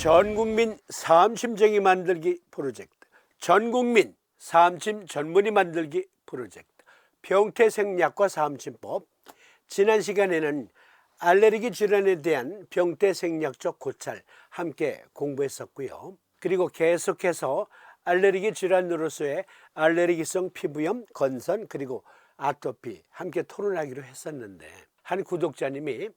전국민 사암심정이 만들기 프로젝트, 전국민 사암심 전문의 만들기 프로젝트, 병태생약과 사암심법. 지난 시간에는 알레르기 질환에 대한 병태생약적 고찰 함께 공부했었고요. 그리고 계속해서 알레르기 질환으로서의 알레르기성 피부염, 건선, 그리고 아토피 함께 토론하기로 했었는데, 한 구독자님이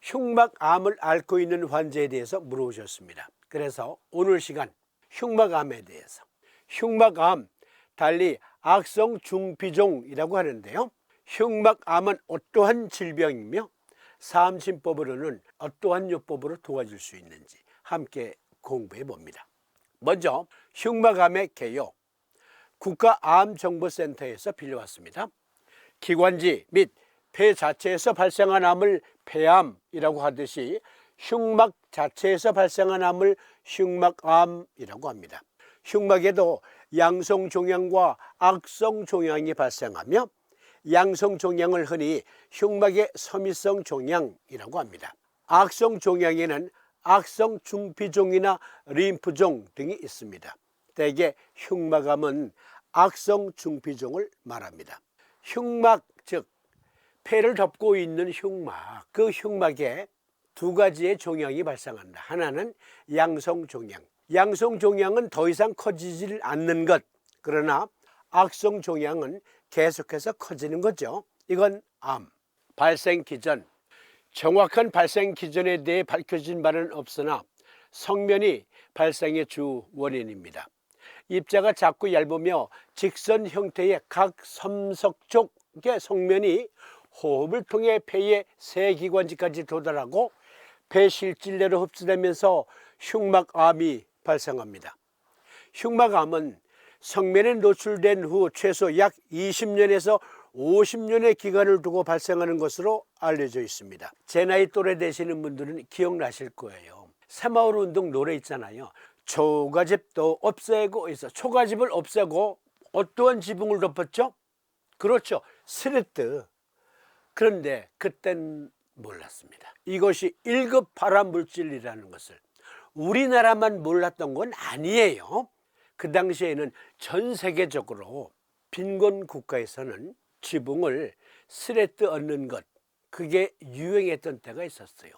흉막암을 앓고 있는 환자에 대해서 물어보셨습니다. 그래서 오늘 시간 흉막암에 대해서, 흉막암 달리 악성 중피종이라고 하는데요, 흉막암은 어떠한 질병이며 사암심법으로는 어떠한 요법으로 도와줄 수 있는지 함께 공부해 봅니다. 먼저 흉막암의 개요, 국가암정보센터에서 빌려왔습니다. 기관지 및 폐 자체에서 발생한 암을 폐암이라고 하듯이 흉막 자체에서 발생한 암을 흉막암이라고 합니다. 흉막에도 양성종양과 악성종양이 발생하며 양성종양을 흔히 흉막의 섬유성 종양이라고 합니다. 악성종양에는 악성중피종이나 림프종 등이 있습니다. 대개 흉막암은 악성중피종을 말합니다. 흉막, 즉 폐를 덮고 있는 흉막, 그 흉막에 두 가지의 종양이 발생한다. 하나는 양성종양, 양성종양은 더 이상 커지질 않는 것, 그러나 악성종양은 계속해서 커지는 거죠. 이건 암. 발생 기전, 정확한 발생 기전에 대해 밝혀진 바는 없으나 성면이 발생의 주 원인입니다. 입자가 작고 얇으며 직선 형태의 각 섬석 쪽의 성면이 호흡을 통해 폐의 세 기관지까지 도달하고 폐 실질내로 흡수되면서 흉막암이 발생합니다. 흉막암은 성면에 노출된 후 최소 약 20년에서 50년의 기간을 두고 발생하는 것으로 알려져 있습니다. 제 나이 또래 되시는 분들은 기억나실 거예요. 새마을 운동 노래 있잖아요. 초가집도 없애고 있어. 초가집을 없애고 어떠한 지붕을 덮었죠? 그렇죠, 스레트. 그런데 그땐 몰랐습니다. 이것이 1급 발암물질이라는 것을 우리나라만 몰랐던 건 아니에요. 그 당시에는 전 세계적으로 빈곤 국가에서는 지붕을 스레트 얹는 것, 그게 유행했던 때가 있었어요.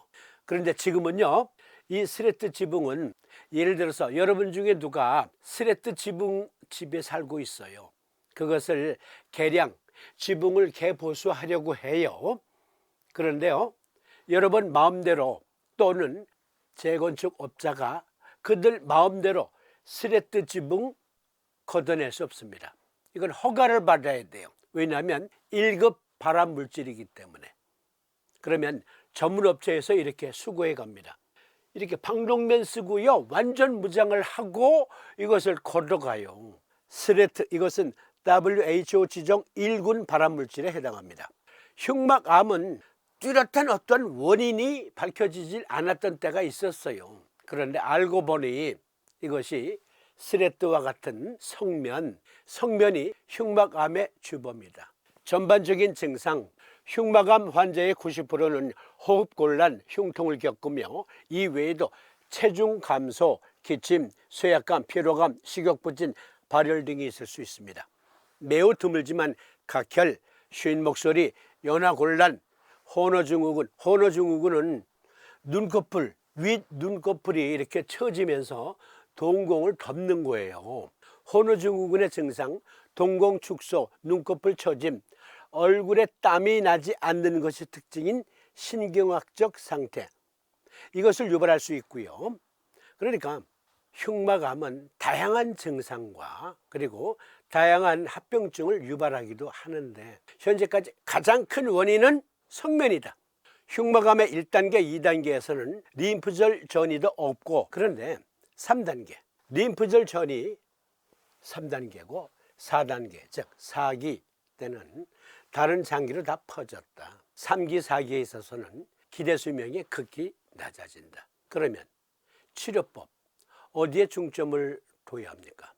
그런데 지금은요, 이 스레트 지붕은 예를 들어서 여러분 중에 누가 스레트 지붕 집에 살고 있어요. 그것을 개량, 지붕을 개보수하려고 해요. 그런데요, 여러분 마음대로 또는 재건축업자가 그들 마음대로 스레트 지붕 걷어낼 수 없습니다. 이건 허가를 받아야 돼요. 왜냐하면 1급 발암물질이기 때문에. 그러면 전문업체에서 이렇게 수거해 갑니다. 이렇게 방독면 쓰고요, 완전 무장을 하고 이것을 걷어가요. 스레트, 이것은 WHO 지정 1군 발암물질에 해당합니다. 흉막암은 뚜렷한 어떤 원인이 밝혀지질 않았던 때가 있었어요. 그런데 알고 보니 이것이 스레트와 같은 성면이 흉막암의 주범이다. 전반적인 증상, 흉막암 환자의 90%는 호흡곤란, 흉통을 겪으며 이 외에도 체중 감소, 기침, 쇠약감, 피로감, 식욕부진, 발열 등이 있을 수 있습니다. 매우 드물지만 각혈, 쉰 목소리, 연화곤란, 혼어증후군은 눈꺼풀, 윗 눈꺼풀이 이렇게 처지면서 동공을 덮는 거예요. 혼어증후군의 증상, 동공 축소, 눈꺼풀 처짐, 얼굴에 땀이 나지 않는 것이 특징인 신경학적 상태, 이것을 유발할 수 있고요. 그러니까 흉막암은 다양한 증상과 그리고 다양한 합병증을 유발하기도 하는데, 현재까지 가장 큰 원인은 성면이다. 흉막암의 1단계, 2단계에서는 림프절 전이도 없고, 그런데 3단계, 림프절 전이 3단계고 4단계, 즉 4기 때는 다른 장기로 다 퍼졌다. 3기, 4기에 있어서는 기대 수명이 극히 낮아진다. 그러면 치료법, 어디에 중점을 둬야 합니까?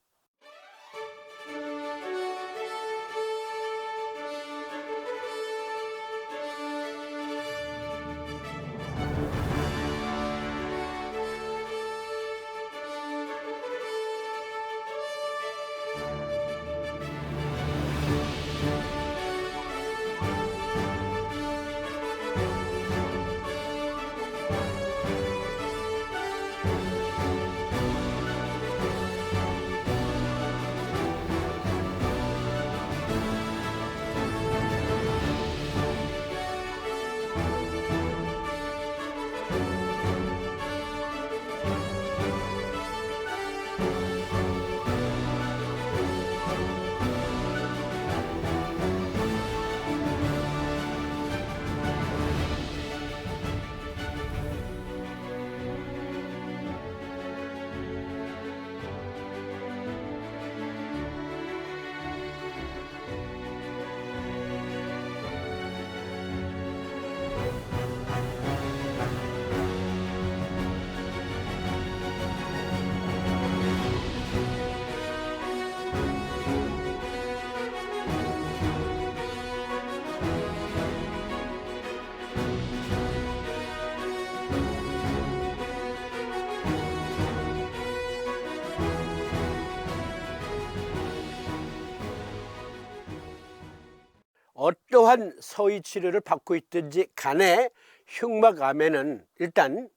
어떠한 서위 치료를 받고 있든지 간에 흉막암에는 일단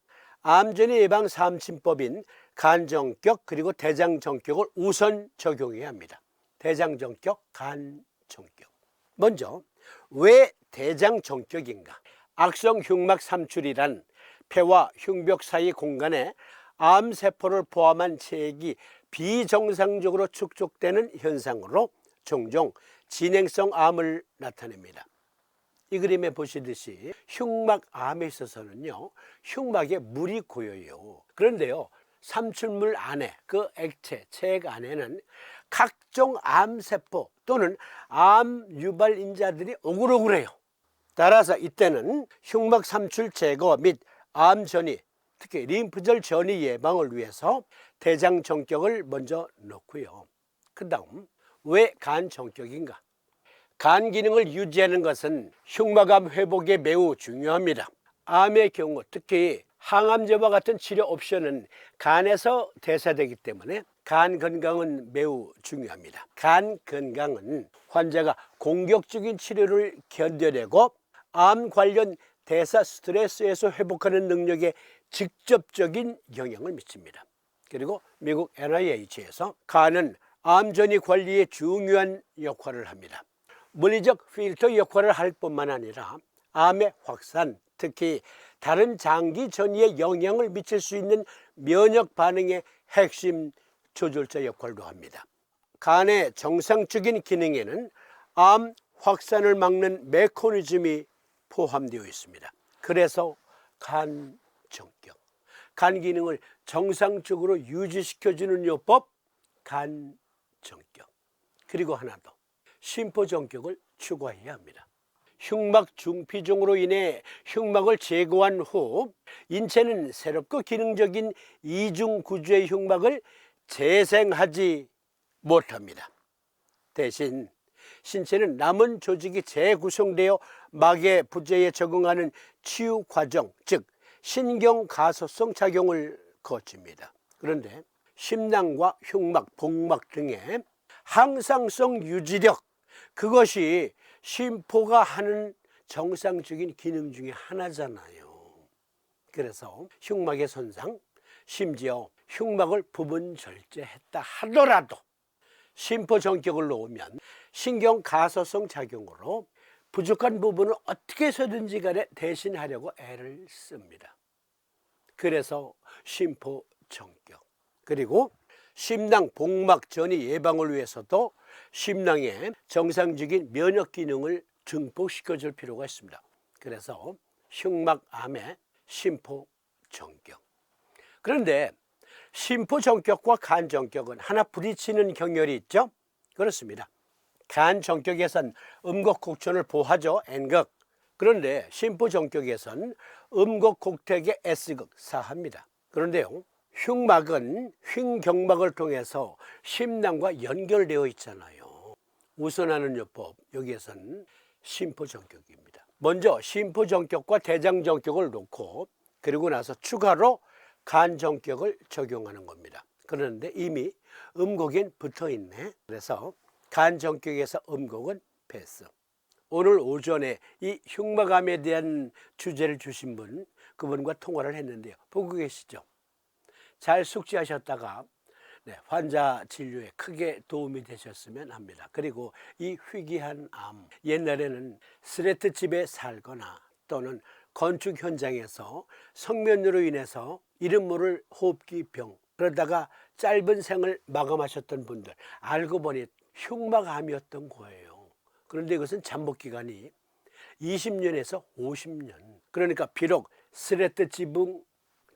암전이 예방 삼진법인 간정격 그리고 대장정격을 우선 적용해야 합니다. 대장정격, 간정격. 먼저 왜 대장정격인가? 악성 흉막 삼출이란 폐와 흉벽 사이 공간에 암세포를 포함한 체액이 비정상적으로 축적되는 현상으로 종종 진행성 암을 나타냅니다. 이 그림에 보시듯이 흉막암에 있어서는요, 흉막에 물이 고여요. 그런데요, 삼출물 안에 그 액체, 체액 안에는 각종 암세포 또는 암 유발인자들이 오글오글해요. 따라서 이때는 흉막 삼출 제거 및 암 전이, 특히 림프절 전이 예방을 위해서 대장정격을 먼저 넣고요. 그 다음 왜 간정격인가? 간 기능을 유지하는 것은 흉막암 회복에 매우 중요합니다. 암의 경우 특히 항암제와 같은 치료 옵션은 간에서 대사되기 때문에 간 건강은 매우 중요합니다. 간 건강은 환자가 공격적인 치료를 견뎌내고 암 관련 대사 스트레스에서 회복하는 능력에 직접적인 영향을 미칩니다. 그리고 미국 NIH에서 간은 암 전이 관리에 중요한 역할을 합니다. 물리적 필터 역할을 할 뿐만 아니라 암의 확산, 특히 다른 장기 전이에 영향을 미칠 수 있는 면역 반응의 핵심 조절자 역할도 합니다. 간의 정상적인 기능에는 암 확산을 막는 메커니즘이 포함되어 있습니다. 그래서 간정격, 간 기능을 정상적으로 유지시켜주는 요법 간정격. 그리고 하나 더, 심포정격을 추가해야 합니다. 흉막 중피종으로 인해 흉막을 제거한 후 인체는 새롭고 기능적인 이중 구조의 흉막을 재생하지 못합니다. 대신 신체는 남은 조직이 재구성되어 막의 부재에 적응하는 치유 과정, 즉 신경가소성 작용을 거칩니다. 그런데 심낭과 흉막, 복막 등의 항상성 유지력, 그것이 심포가 하는 정상적인 기능 중에 하나잖아요. 그래서 흉막의 손상, 심지어 흉막을 부분 절제했다 하더라도 심포정격을 놓으면 신경가소성 작용으로 부족한 부분을 어떻게 해서든지 간에 대신하려고 애를 씁니다. 그래서 심포정격. 그리고 심낭 복막 전이 예방을 위해서도 심낭의 정상적인 면역 기능을 증폭시켜줄 필요가 있습니다. 그래서 흉막암의 심포정격. 그런데 심포정격과 간정격은 하나 부딪히는 경열이 있죠? 그렇습니다. 간정격에선 음곡곡천을 보하죠, N극. 그런데 심포정격에선 음곡곡택의 S극, 사합니다. 그런데요, 흉막은 흉경막을 통해서 심낭과 연결되어 있잖아요. 우선하는 요법, 여기에서는 심포정격입니다. 먼저 심포정격과 대장정격을 놓고 그리고 나서 추가로 간정격을 적용하는 겁니다. 그런데 이미 음곡엔 붙어있네. 그래서 간정격에서 음곡은 패스. 오늘 오전에 이 흉막암에 대한 주제를 주신 분, 그분과 통화를 했는데요. 보고 계시죠? 잘 숙지하셨다가 환자 진료에 크게 도움이 되셨으면 합니다. 그리고 이 희귀한 암, 옛날에는 스레트 집에 살거나 또는 건축 현장에서 성면으로 인해서 이름 모를 호흡기병, 그러다가 짧은 생을 마감하셨던 분들, 알고 보니 흉막암이었던 거예요. 그런데 이것은 잠복기간이 20년에서 50년. 그러니까 비록 스레트 지붕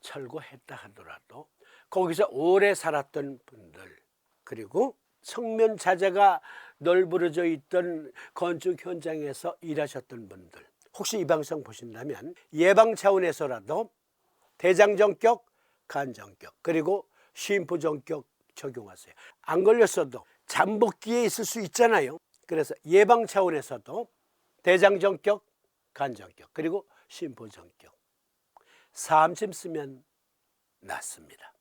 철거했다 하더라도 거기서 오래 살았던 분들, 그리고 성면 자재가 널브러져 있던 건축 현장에서 일하셨던 분들, 혹시 이 방송 보신다면 예방 차원에서라도 대장정격, 간정격, 그리고 심포정격 적용하세요. 안 걸렸어도 잠복기에 있을 수 있잖아요. 그래서 예방 차원에서도 대장정격, 간정격, 그리고 심포정격 3침 쓰면 낫습니다.